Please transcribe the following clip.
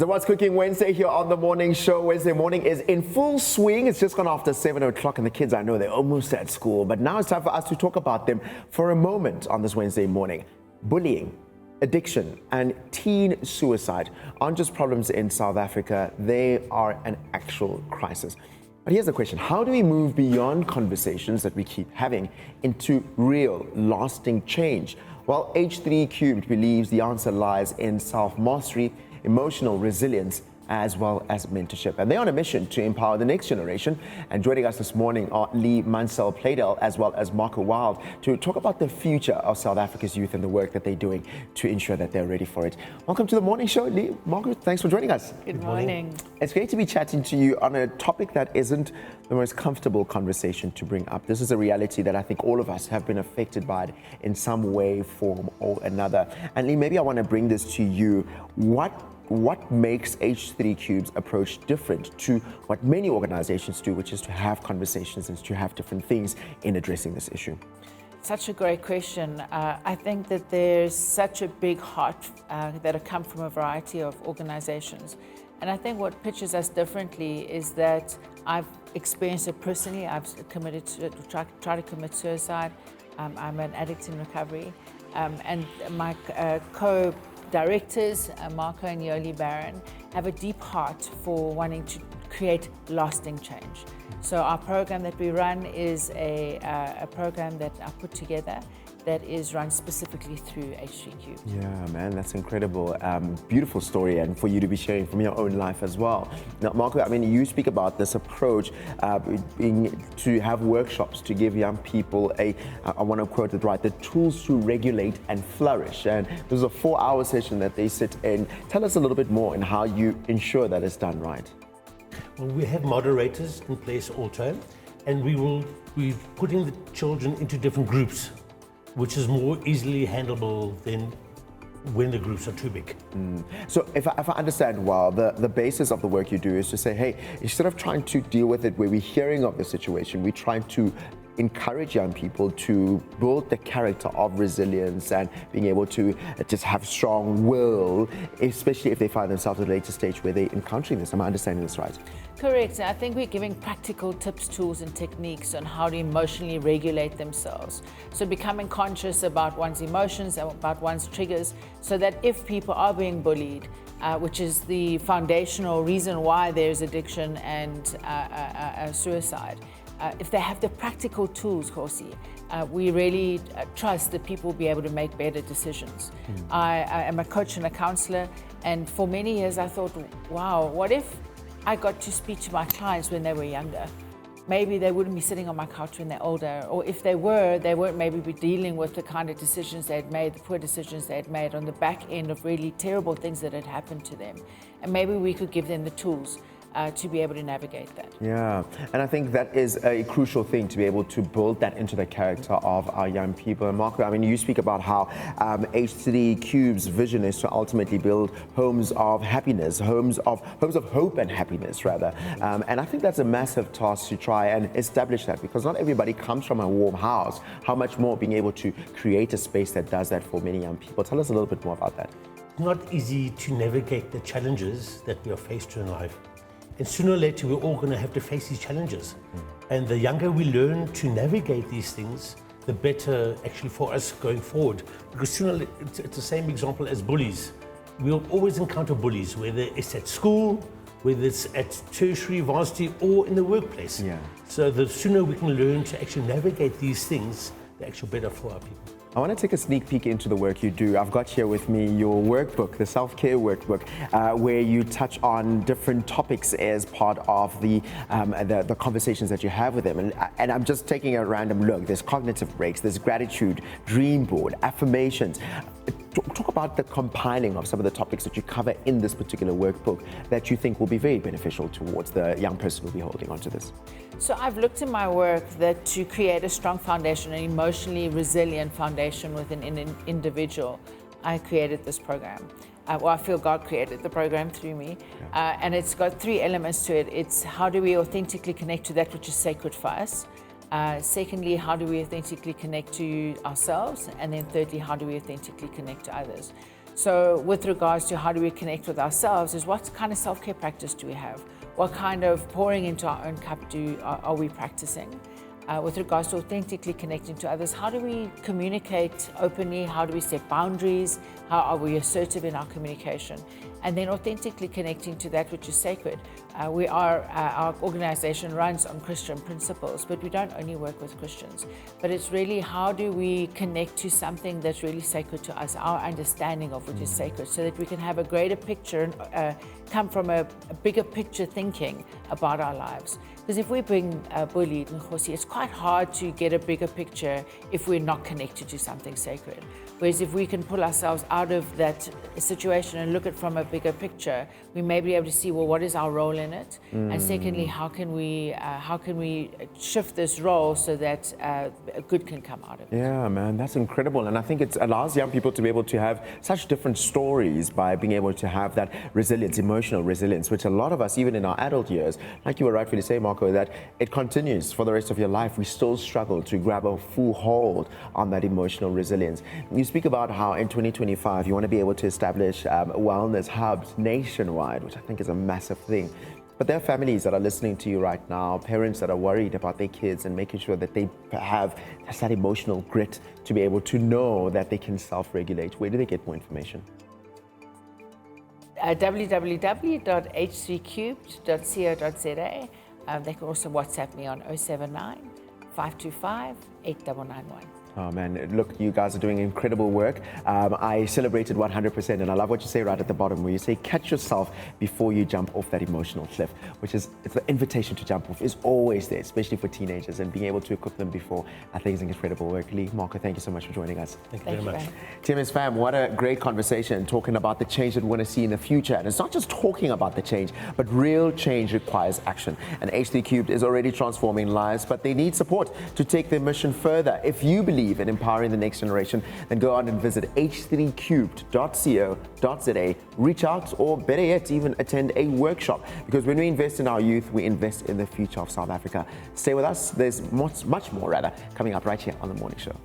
It's a What's Cooking Wednesday here on the morning show. Wednesday morning is in full swing. It's just gone after 7 o'clock and the kids, I know they're almost at school. But now it's time for us to talk about them for a moment on this Wednesday morning. Bullying, addiction, and teen suicide aren't just problems in South Africa. They are an actual crisis. But here's the question. How do we move beyond conversations that we keep having into real, lasting change? Well, H3 Cubed believes the answer lies in self-mastery, emotional resilience, as well as mentorship. And they're on a mission to empower the next generation. And joining us this morning are Lee Mansell-Playdell, as well as Marco Wild, to talk about the future of South Africa's youth and the work that they're doing to ensure that they're ready for it. Welcome to the morning show, Lee. Marco, thanks for joining us. Good morning. It's great to be chatting to you on a topic that isn't the most comfortable conversation to bring up. This is a reality that I think all of us have been affected by it in some way, form, or another. And Lee, maybe I want to bring this to you. What makes H3 Cube's approach different to what many organizations do, which is to have conversations and to have different things in addressing this issue? Such a great question. I think that there's such a big heart that have come from a variety of organizations. And I think what pitches us differently is that I've experienced it personally. I've committed to try to commit suicide. I'm an addict in recovery. And my co-directors, Marco and Yoli Barron, have a deep heart for wanting to create lasting change. So our program that we run is a program that I put together that is run specifically through H3 Cube. Yeah, man, that's incredible. Beautiful story, and for you to be sharing from your own life as well. Now, Marco, I mean, you speak about this approach being to have workshops to give young people I want to quote it right, the tools to regulate and flourish. And this is a 4-hour session that they sit in. Tell us a little bit more on how you ensure that it's done right. Well, we have moderators in place all time, and we're putting the children into different groups, which is more easily handleable than when the groups are too big. So if I understand well, the basis of the work you do is to say, hey, instead of trying to deal with it where we're hearing of the situation, we're trying to encourage young people to build the character of resilience and being able to just have strong will, especially if they find themselves at a later stage where they're encountering this. Am I understanding this right? Correct. I think we're giving practical tips, tools, and techniques on how to emotionally regulate themselves. So becoming conscious about one's emotions and about one's triggers, so that if people are being bullied, which is the foundational reason why there's addiction and suicide, if they have the practical tools, Corsi, we really trust that people will be able to make better decisions. I am a coach and a counselor, and for many years I thought, wow, what if I got to speak to my clients when they were younger? Maybe they wouldn't be sitting on my couch when they're older, or if they weren't maybe be dealing with the kind of decisions they had made, the poor decisions they had made on the back end of really terrible things that had happened to them. And maybe we could give them the tools to be able to navigate that. Yeah, and I think that is a crucial thing, to be able to build that into the character of our young people. And Marco, I mean, you speak about how H3 Cube's vision is to ultimately build homes of happiness, homes of hope and happiness, rather. And I think that's a massive task to try and establish that, because not everybody comes from a warm house. How much more being able to create a space that does that for many young people? Tell us a little bit more about that. It's not easy to navigate the challenges that we are faced with in life. And sooner or later, we're all going to have to face these challenges. And the younger we learn to navigate these things, the better actually for us going forward. Because sooner, it's the same example as bullies. We'll always encounter bullies, whether it's at school, whether it's at tertiary, varsity, or in the workplace. Yeah. So the sooner we can learn to actually navigate these things, the actual better for our people. I want to take a sneak peek into the work you do. I've got here with me your workbook, the self-care workbook, where you touch on different topics as part of the conversations that you have with them. And I'm just taking a random look. There's cognitive breaks, there's gratitude, dream board, affirmations. Talk about the compiling of some of the topics that you cover in this particular workbook that you think will be very beneficial towards the young person who'll be holding on to this. So I've looked in my work that to create a strong foundation, an emotionally resilient foundation within an individual, I created this program. Well, I feel God created the program through me. And it's got 3 elements to it. It's how do we authentically connect to that which is sacred for us? Secondly, how do we authentically connect to ourselves? And then thirdly, how do we authentically connect to others? So with regards to how do we connect with ourselves is what kind of self-care practice do we have? What kind of pouring into our own cup are we practicing? With regards to authentically connecting to others, how do we communicate openly? How do we set boundaries? How are we assertive in our communication? And then authentically connecting to that which is sacred. Our organization runs on Christian principles, but we don't only work with Christians. But it's really how do we connect to something that's really sacred to us, our understanding of which is sacred, so that we can have a greater picture and come from a bigger picture thinking about our lives. Because if we're being bullied, it's quite hard to get a bigger picture if we're not connected to something sacred. Whereas if we can pull ourselves out of that situation and look at it from a bigger picture, we may be able to see, well, what is our role in it? And secondly, how can we shift this role so that good can come out of it? Yeah, man, that's incredible. And I think it allows young people to be able to have such different stories by being able to have that resilience, emotional resilience, which a lot of us, even in our adult years, like you were rightfully saying, Marco, that it continues for the rest of your life. We still struggle to grab a full hold on that emotional resilience. You speak about how in 2025, you want to be able to establish wellness hubs nationwide, which I think is a massive thing. But there are families that are listening to you right now, parents that are worried about their kids and making sure that they have that emotional grit to be able to know that they can self-regulate. Where do they get more information? www.h3cubed.co.za. They can also WhatsApp me on 079 525 8991. Oh man, look, you guys are doing incredible work. I celebrated 100%, and I love what you say right at the bottom where you say catch yourself before you jump off that emotional cliff, which is it's the invitation to jump off is always there, especially for teenagers, and being able to equip them before, I think is incredible work. Lee, Marco, thank you so much for joining us. Thank you very much. TMS fam, what a great conversation talking about the change that we want to see in the future. And it's not just talking about the change, but real change requires action. And H3 Cubed is already transforming lives, but they need support to take their mission further. If you believe in empowering the next generation, then go out and visit h3cubed.co.za, reach out, or better yet, even attend a workshop. Because when we invest in our youth, we invest in the future of South Africa. Stay with us. There's much more coming up right here on The Morning Show.